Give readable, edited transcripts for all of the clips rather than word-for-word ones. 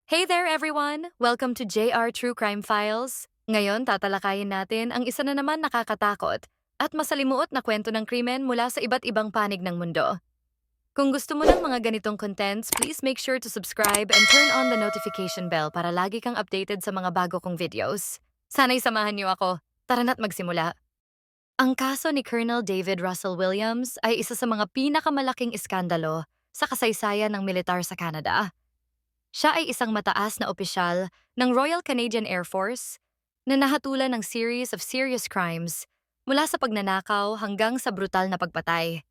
Hey there everyone! Welcome to JR True Crime Files. Ngayon tatalakayin natin ang isa na naman nakakatakot at masalimuot na kwento ng krimen mula sa iba't ibang panig ng mundo. Kung gusto mo ng mga ganitong contents, please make sure to subscribe and turn on the notification bell para lagi kang updated sa mga bago kong videos. Sana'y samahan niyo ako. Tara na't magsimula. Ang kaso ni Colonel David Russell Williams ay isa sa mga pinakamalaking iskandalo sa kasaysayan ng militar sa Canada. Siya ay isang mataas na opisyal ng Royal Canadian Air Force na nahatulan ng series of serious crimes mula sa pagnanakaw hanggang sa brutal na pagpatay.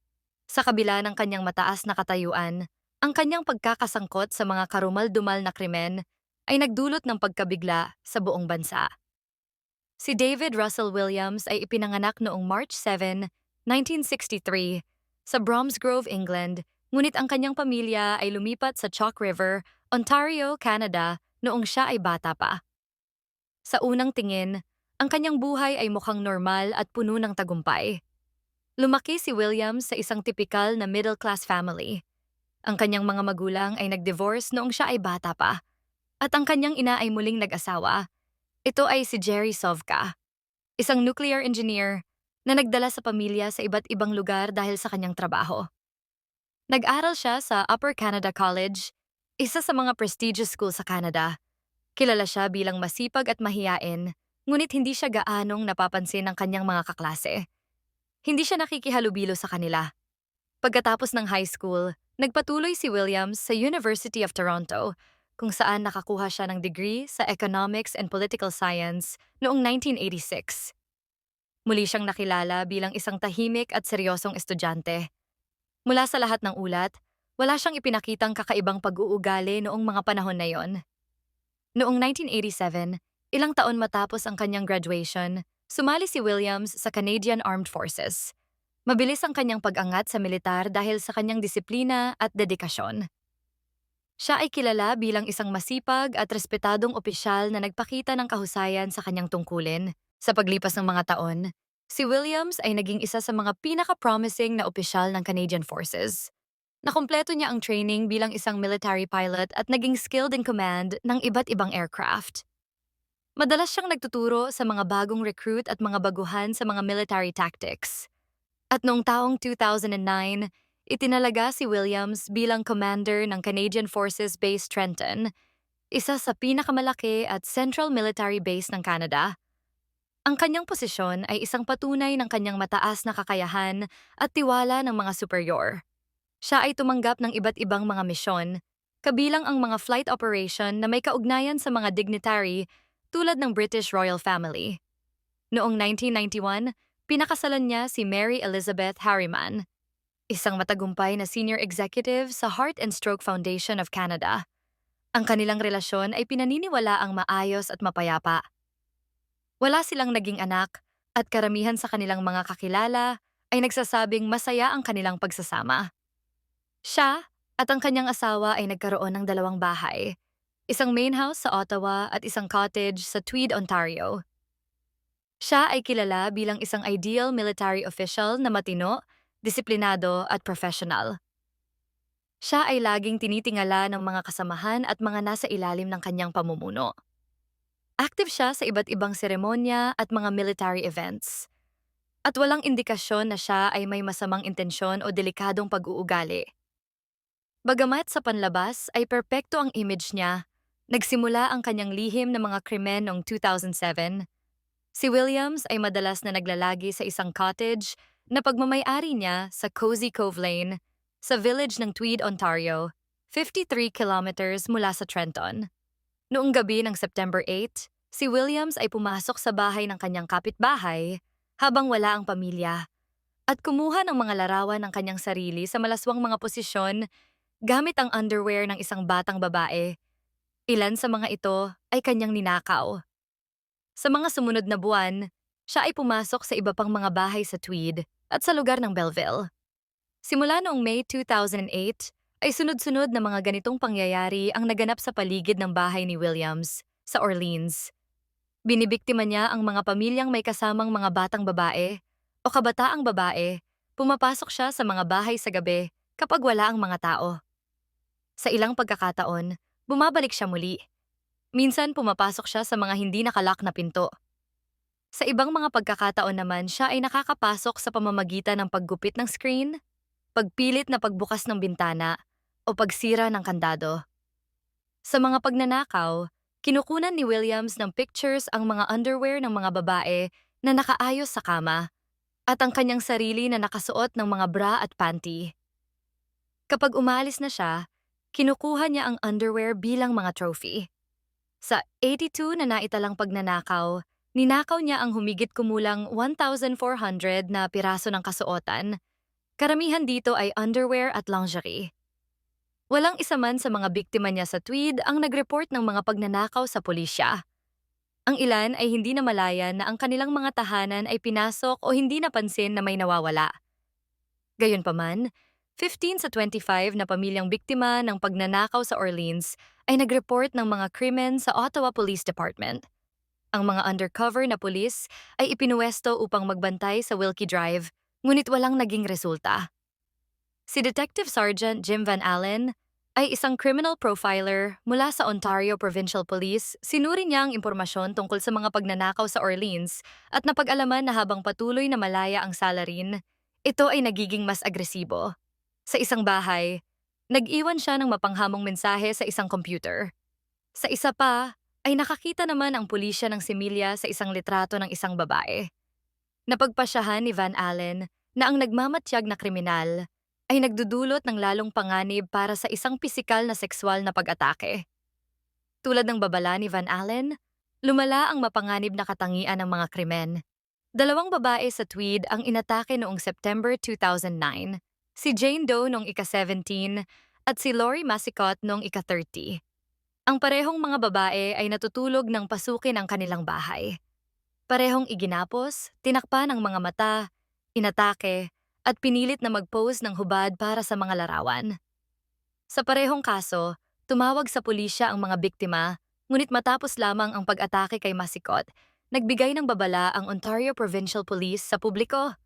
Sa kabila ng kanyang mataas na katayuan, ang kanyang pagkakasangkot sa mga karumal-dumal na krimen ay nagdulot ng pagkabigla sa buong bansa. Si David Russell Williams ay ipinanganak noong March 7, 1963 sa Bromsgrove, England, ngunit ang kanyang pamilya ay lumipat sa Chalk River, Ontario, Canada noong siya ay bata pa. Sa unang tingin, ang kanyang buhay ay mukhang normal at puno ng tagumpay. Lumaki si Williams sa isang tipikal na middle-class family. Ang kanyang mga magulang ay nag-divorce noong siya ay bata pa, at ang kanyang ina ay muling nag-asawa. Ito ay si Jerry Sovka, isang nuclear engineer na nagdala sa pamilya sa iba't ibang lugar dahil sa kanyang trabaho. Nag-aral siya sa Upper Canada College, isa sa mga prestigious school sa Canada. Kilala siya bilang masipag at mahiyain, ngunit hindi siya gaanong napapansin ng kanyang mga kaklase. Hindi siya nakikihalubilo sa kanila. Pagkatapos ng high school, nagpatuloy si Williams sa University of Toronto, kung saan nakakuha siya ng degree sa Economics and Political Science noong 1986. Muli siyang nakilala bilang isang tahimik at seryosong estudyante. Mula sa lahat ng ulat, wala siyang ipinakitang kakaibang pag-uugali noong mga panahon na yon. Noong 1987, ilang taon matapos ang kanyang graduation, sumali si Williams sa Canadian Armed Forces. Mabilis ang kanyang pag-angat sa militar dahil sa kanyang disiplina at dedikasyon. Siya ay kilala bilang isang masipag at respetadong opisyal na nagpakita ng kahusayan sa kanyang tungkulin. Sa paglipas ng mga taon, si Williams ay naging isa sa mga pinaka-promising na opisyal ng Canadian Forces. Nakumpleto niya ang training bilang isang military pilot at naging skilled in command ng iba't ibang aircraft. Madalas siyang nagtuturo sa mga bagong recruit at mga baguhan sa mga military tactics. At noong taong 2009, itinalaga si Williams bilang commander ng Canadian Forces Base Trenton, isa sa pinakamalaki at central military base ng Canada. Ang kanyang posisyon ay isang patunay ng kanyang mataas na kakayahan at tiwala ng mga superior. Siya ay tumanggap ng iba't ibang mga misyon, kabilang ang mga flight operation na may kaugnayan sa mga dignitary tulad ng British Royal Family. Noong 1991, pinakasalan niya si Mary Elizabeth Harriman, isang matagumpay na senior executive sa Heart and Stroke Foundation of Canada. Ang kanilang relasyon ay pinaniniwalaang maayos at mapayapa. Wala silang naging anak at karamihan sa kanilang mga kakilala ay nagsasabing masaya ang kanilang pagsasama. Siya at ang kanyang asawa ay nagkaroon ng dalawang bahay, isang main house sa Ottawa at isang cottage sa Tweed, Ontario. Siya ay kilala bilang isang ideal military official na matino, disiplinado at professional. Siya ay laging tinitingala ng mga kasamahan at mga nasa ilalim ng kanyang pamumuno. Active siya sa iba't ibang seremonya at mga military events. At walang indikasyon na siya ay may masamang intensyon o delikadong pag-uugali. Bagamat sa panlabas ay perpekto ang image niya, nagsimula ang kanyang lihim ng mga krimen noong 2007. Si Williams ay madalas na naglalagi sa isang cottage na pagmamay-ari niya sa Cozy Cove Lane, sa village ng Tweed, Ontario, 53 kilometers mula sa Trenton. Noong gabi ng September 8, si Williams ay pumasok sa bahay ng kanyang kapitbahay habang wala ang pamilya at kumuha ng mga larawan ng kanyang sarili sa malaswang mga posisyon gamit ang underwear ng isang batang babae. Ilan sa mga ito ay kanyang ninakaw. Sa mga sumunod na buwan, siya ay pumasok sa iba pang mga bahay sa Tweed at sa lugar ng Belleville. Simula noong May 2008, ay sunod-sunod na mga ganitong pangyayari ang naganap sa paligid ng bahay ni Williams sa Orleans. Binibiktima niya ang mga pamilyang may kasamang mga batang babae o kabataang babae, pumapasok siya sa mga bahay sa gabi kapag wala ang mga tao. Sa ilang pagkakataon, bumabalik siya muli. Minsan pumapasok siya sa mga hindi nakalock na pinto. Sa ibang mga pagkakataon naman siya ay nakakapasok sa pamamagitan ng paggupit ng screen, pagpilit na pagbukas ng bintana, o pagsira ng kandado. Sa mga pagnanakaw, kinukunan ni Williams ng pictures ang mga underwear ng mga babae na nakaayos sa kama at ang kanyang sarili na nakasuot ng mga bra at panty. Kapag umalis na siya, kinukuha niya ang underwear bilang mga trophy. Sa 82 na naitalang pagnanakaw, ninakaw niya ang humigit kumulang 1,400 na piraso ng kasuotan. Karamihan dito ay underwear at lingerie. Walang isa man sa mga biktima niya sa Tweed ang nag-report ng mga pagnanakaw sa pulisya. Ang ilan ay hindi namalayan na ang kanilang mga tahanan ay pinasok o hindi napansin na may nawawala. Gayunpaman, 15 sa 25 na pamilyang biktima ng pagnanakaw sa Orleans ay nag-report ng mga krimen sa Ottawa Police Department. Ang mga undercover na pulis ay ipinuwesto upang magbantay sa Wilkie Drive, ngunit walang naging resulta. Si Detective Sergeant Jim Van Allen ay isang criminal profiler mula sa Ontario Provincial Police. Sinuri niya ang impormasyon tungkol sa mga pagnanakaw sa Orleans at napag-alaman na habang patuloy na malaya ang salarin, ito ay nagiging mas agresibo. Sa isang bahay, nag-iwan siya ng mapanghamong mensahe sa isang computer. Sa isa pa, ay nakakita naman ang pulisya ng similya sa isang litrato ng isang babae. Napagpasyahan ni Van Allen na ang nagmamatyag na kriminal ay nagdudulot ng lalong panganib para sa isang pisikal na sexual na pag-atake. Tulad ng babala ni Van Allen, lumala ang mapanganib na katangian ng mga krimen. Dalawang babae sa Tweed ang inatake noong September 2009, si Jane Doe noong ika-17 at si Lori Masicot noong ika-30. Ang parehong mga babae ay natutulog ng pasukin ang kanilang bahay. Parehong iginapos, tinakpan ang mga mata, inatake, at pinilit na mag-pose ng hubad para sa mga larawan. Sa parehong kaso, tumawag sa pulisya ang mga biktima, ngunit matapos lamang ang pag-atake kay Masicot, nagbigay ng babala ang Ontario Provincial Police sa publiko.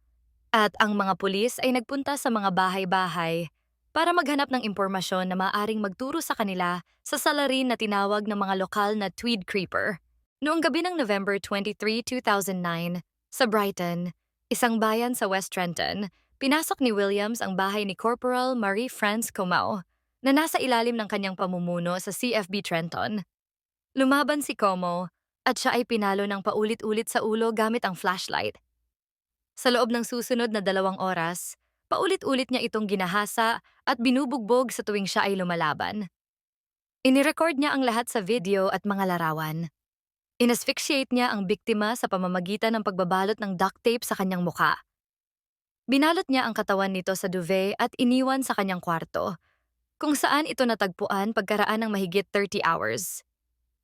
At ang mga pulis ay nagpunta sa mga bahay-bahay para maghanap ng impormasyon na maaring magturo sa kanila sa salarin na tinawag ng mga lokal na Tweed Creeper. Noong gabi ng November 23, 2009, sa Brighton, isang bayan sa West Trenton, pinasok ni Williams ang bahay ni Corporal Marie-France Comau na nasa ilalim ng kanyang pamumuno sa CFB Trenton. Lumaban si Como at siya ay pinalo ng paulit-ulit sa ulo gamit ang flashlight. Sa loob ng susunod na 2 oras, paulit-ulit niya itong ginahasa at binubugbog sa tuwing siya ay lumalaban. Inirecord niya ang lahat sa video at mga larawan. Inasphyxiate niya ang biktima sa pamamagitan ng pagbabalot ng duct tape sa kanyang muka. Binalot niya ang katawan nito sa duvet at iniwan sa kanyang kwarto, kung saan ito natagpuan pagkaraan ng mahigit 30 hours.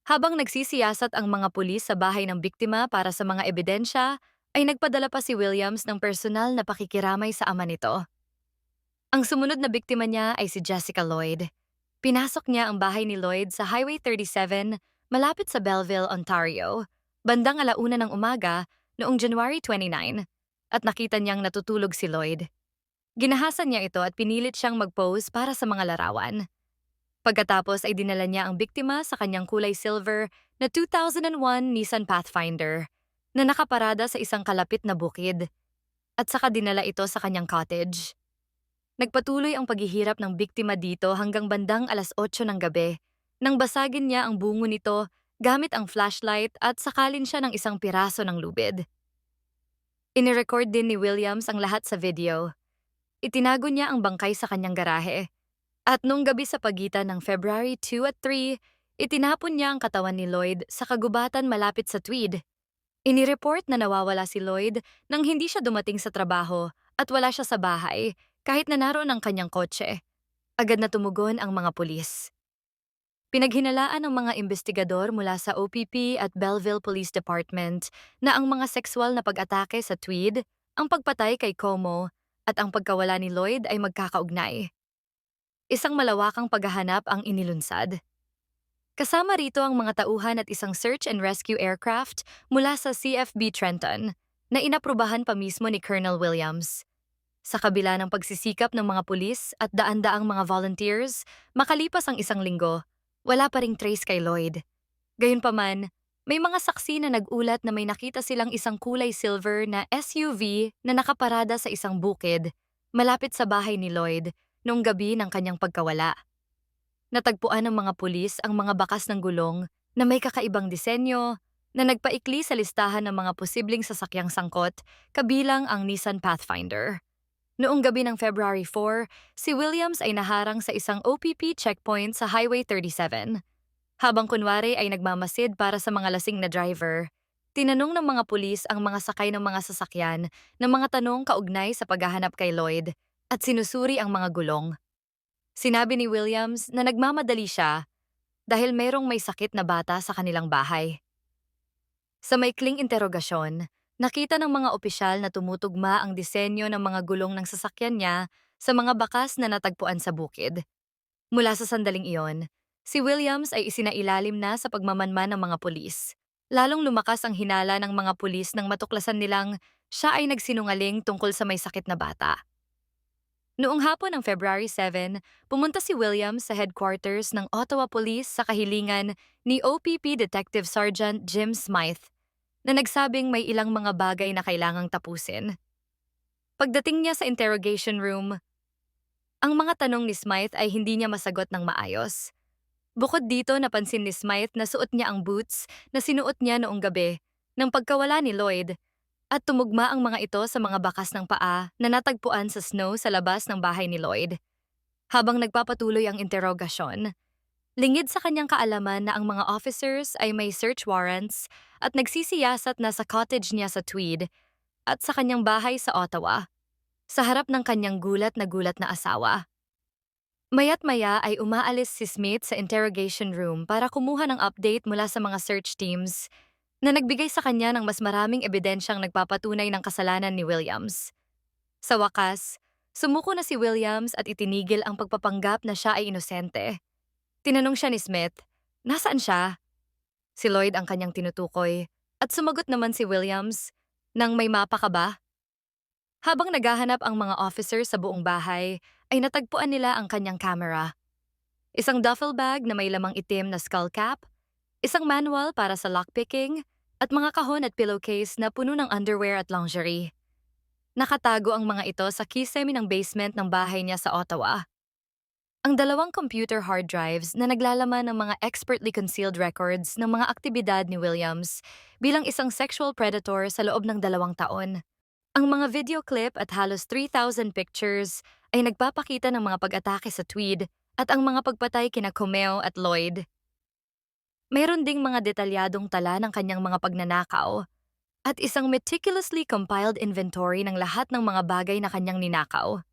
Habang nagsisiyasat ang mga pulis sa bahay ng biktima para sa mga ebidensya, ay nagpadala pa si Williams ng personal na pakikiramay sa ama nito. Ang sumunod na biktima niya ay si Jessica Lloyd. Pinasok niya ang bahay ni Lloyd sa Highway 37 malapit sa Belleville, Ontario, bandang 1:00 ng umaga noong January 29, at nakita niyang natutulog si Lloyd. Ginahasan niya ito at pinilit siyang mag-pose para sa mga larawan. Pagkatapos ay dinala niya ang biktima sa kanyang kulay silver na 2001 Nissan Pathfinder na nakaparada sa isang kalapit na bukid, at saka dinala ito sa kanyang cottage. Nagpatuloy ang paghihirap ng biktima dito hanggang bandang 8:00 ng gabi, nang basagin niya ang bungo nito gamit ang flashlight at sakalin siya ng isang piraso ng lubid. Inirecord din ni Williams ang lahat sa video. Itinago niya ang bangkay sa kanyang garahe. At nung gabi sa pagitan ng February 2 at 3, itinapon niya ang katawan ni Lloyd sa kagubatan malapit sa Tweed. Inireport na nawawala si Lloyd nang hindi siya dumating sa trabaho at wala siya sa bahay kahit na naroon ang kanyang kotse. Agad na tumugon ang mga pulis. Pinaghinalaan ng mga investigador mula sa OPP at Belleville Police Department na ang mga sexual na pag-atake sa Tweed, ang pagpatay kay Como, at ang pagkawala ni Lloyd ay magkakaugnay. Isang malawakang paghahanap ang inilunsad. Kasama rito ang mga tauhan at isang search and rescue aircraft mula sa CFB Trenton na inaprubahan pa mismo ni Colonel Williams. Sa kabila ng pagsisikap ng mga pulis at daan-daang mga volunteers, makalipas ang 1 linggo, wala pa ring trace kay Lloyd. Gayunpaman, may mga saksi na nag-ulat na may nakita silang isang kulay silver na SUV na nakaparada sa isang bukid malapit sa bahay ni Lloyd noong gabi ng kanyang pagkawala. Natagpuan ng mga pulis ang mga bakas ng gulong na may kakaibang disenyo na nagpaikli sa listahan ng mga posibleng sasakyang sangkot kabilang ang Nissan Pathfinder. Noong gabi ng February 4, si Williams ay naharang sa isang OPP checkpoint sa Highway 37. Habang kunwari ay nagmamasid para sa mga lasing na driver, tinanong ng mga pulis ang mga sakay ng mga sasakyan ng mga tanong kaugnay sa paghahanap kay Lloyd at sinusuri ang mga gulong. Sinabi ni Williams na nagmamadali siya dahil merong may sakit na bata sa kanilang bahay. Sa maikling interogasyon, nakita ng mga opisyal na tumutugma ang disenyo ng mga gulong ng sasakyan niya sa mga bakas na natagpuan sa bukid. Mula sa sandaling iyon, si Williams ay isinailalim na sa pagmamanman ng mga pulis. Lalong lumakas ang hinala ng mga pulis nang matuklasan nilang siya ay nagsinungaling tungkol sa may sakit na bata. Noong hapon ng February 7, pumunta si Williams sa headquarters ng Ottawa Police sa kahilingan ni OPP Detective Sergeant Jim Smythe na nagsabing may ilang mga bagay na kailangang tapusin. Pagdating niya sa interrogation room, ang mga tanong ni Smythe ay hindi niya masagot ng maayos. Bukod dito, napansin ni Smythe na suot niya ang boots na sinuot niya noong gabi ng pagkawala ni Lloyd at tumugma ang mga ito sa mga bakas ng paa na natagpuan sa snow sa labas ng bahay ni Lloyd. Habang nagpapatuloy ang interogasyon, lingid sa kanyang kaalaman na ang mga officers ay may search warrants at nagsisiyasat na sa cottage niya sa Tweed at sa kanyang bahay sa Ottawa, sa harap ng kanyang gulat na asawa. Mayat-maya ay umaalis si Smith sa interrogation room para kumuha ng update mula sa mga search teams na nagbigay sa kanya ng mas maraming ebidensyang nagpapatunay ng kasalanan ni Williams. Sa wakas, sumuko na si Williams at itinigil ang pagpapanggap na siya ay inosente. Tinanong siya ni Smith, nasaan siya? Si Lloyd ang kanyang tinutukoy at sumagot naman si Williams, nang may mapa ka ba? Habang naghahanap ang mga officer sa buong bahay, ay natagpuan nila ang kanyang camera. Isang duffel bag na may lamang itim na skull cap, isang manual para sa lockpicking, at mga kahon at pillowcase na puno ng underwear at lingerie. Nakatago ang mga ito sa kisame ng basement ng bahay niya sa Ottawa. Ang dalawang computer hard drives na naglalaman ng mga expertly concealed records ng mga aktibidad ni Williams bilang isang sexual predator sa loob ng 2 taon. Ang mga video clip at halos 3,000 pictures ay nagpapakita ng mga pag-atake sa Tweed at ang mga pagpatay kina Comeo at Lloyd. Mayroon ding mga detalyadong tala ng kanyang mga pagnanakaw at isang meticulously compiled inventory ng lahat ng mga bagay na kanyang ninakaw.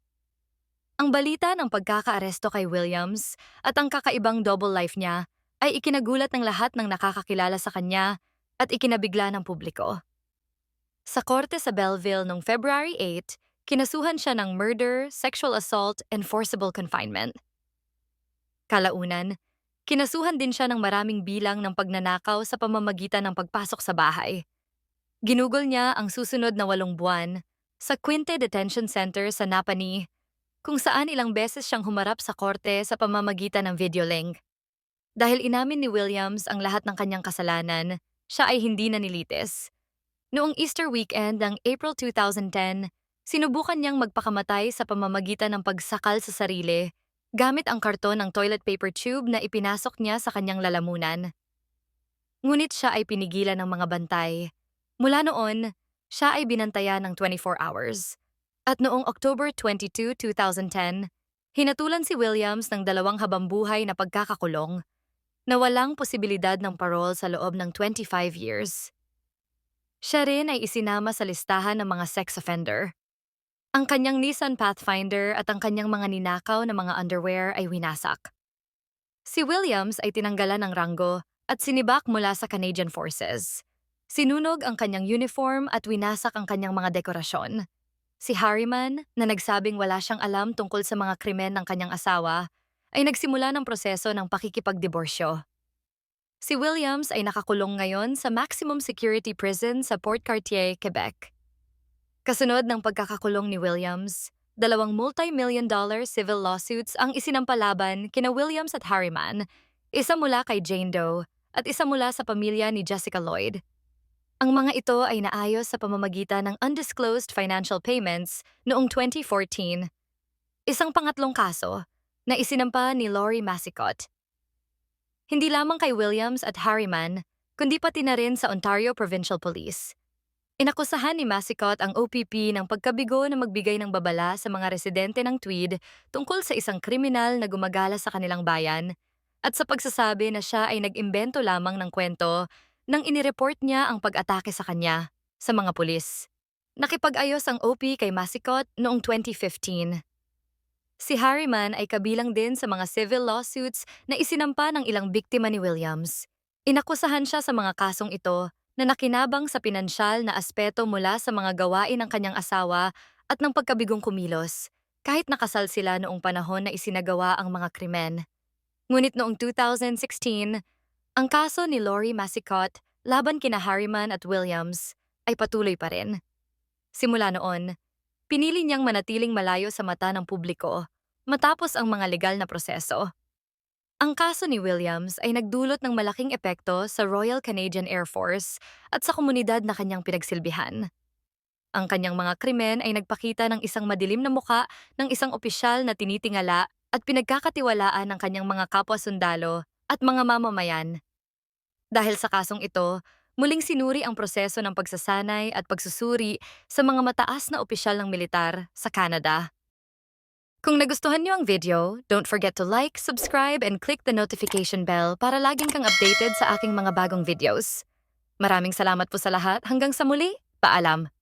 Ang balita ng pagkakaaresto kay Williams at ang kakaibang double life niya ay ikinagulat ng lahat ng nakakakilala sa kanya at ikinabigla ng publiko. Sa korte sa Belleville noong February 8, kinasuhan siya ng murder, sexual assault, and forcible confinement. Kalaunan, kinasuhan din siya ng maraming bilang ng pagnanakaw sa pamamagitan ng pagpasok sa bahay. Ginugol niya ang susunod na 8 buwan sa Quinte Detention Center sa Napanee, kung saan ilang beses siyang humarap sa korte sa pamamagitan ng video link. Dahil inamin ni Williams ang lahat ng kanyang kasalanan, siya ay hindi nanilitis. Noong Easter weekend ng April 2010, sinubukan niyang magpakamatay sa pamamagitan ng pagsakal sa sarili gamit ang karton ng toilet paper tube na ipinasok niya sa kanyang lalamunan. Ngunit siya ay pinigilan ng mga bantay. Mula noon, siya ay binantayan ng 24 hours. At noong October 22, 2010, hinatulan si Williams ng 2 habambuhay na pagkakakulong na walang posibilidad ng parole sa loob ng 25 years. Siya rin ay isinama sa listahan ng mga sex offender. Ang kanyang Nissan Pathfinder at ang kanyang mga ninakaw na mga underwear ay winasak. Si Williams ay tinanggalan ng ranggo at sinibak mula sa Canadian Forces. Sinunog ang kanyang uniform at winasak ang kanyang mga dekorasyon. Si Harriman, na nagsabing wala siyang alam tungkol sa mga krimen ng kanyang asawa, ay nagsimula ng proseso ng pakikipagdiborsyo. Si Williams ay nakakulong ngayon sa maximum security prison sa Port Cartier, Quebec. Kasunod ng pagkakakulong ni Williams, 2 multi-million-dollar civil lawsuits ang isinampalaban kina Williams at Harriman, isa mula kay Jane Doe at isa mula sa pamilya ni Jessica Lloyd. Ang mga ito ay naayos sa pamamagitan ng undisclosed financial payments noong 2014. Isang pangatlong kaso na isinampa ni Lori Massicott. Hindi lamang kay Williams at Harriman, kundi pati na rin sa Ontario Provincial Police. Inakusahan ni Massicott ang OPP ng pagkabigo na magbigay ng babala sa mga residente ng Tweed tungkol sa isang kriminal na gumagala sa kanilang bayan at sa pagsasabi na siya ay nag-imbento lamang ng kwento nang inireport niya ang pag-atake sa kanya sa mga pulis. Nakipag-ayos ang OP kay Massicott noong 2015. Si Harriman ay kabilang din sa mga civil lawsuits na isinampa ng ilang biktima ni Williams. Inakusahan siya sa mga kasong ito na nakinabang sa pinansyal na aspeto mula sa mga gawain ng kanyang asawa at ng pagkabigong kumilos, kahit nakasal sila noong panahon na isinagawa ang mga krimen. Ngunit noong 2016, ang kaso ni Lori Massicott laban kina Harriman at Williams ay patuloy pa rin. Simula noon, pinili niyang manatiling malayo sa mata ng publiko matapos ang mga legal na proseso. Ang kaso ni Williams ay nagdulot ng malaking epekto sa Royal Canadian Air Force at sa komunidad na kanyang pinagsilbihan. Ang kanyang mga krimen ay nagpakita ng isang madilim na muka ng isang opisyal na tinitingala at pinagkakatiwalaan ng kanyang mga kapwa-sundalo at mga mamamayan. Dahil sa kasong ito, muling sinuri ang proseso ng pagsasanay at pagsusuri sa mga mataas na opisyal ng militar sa Canada. Kung nagustuhan niyo ang video, don't forget to like, subscribe, and click the notification bell para laging kang updated sa aking mga bagong videos. Maraming salamat po sa lahat. Hanggang sa muli, paalam!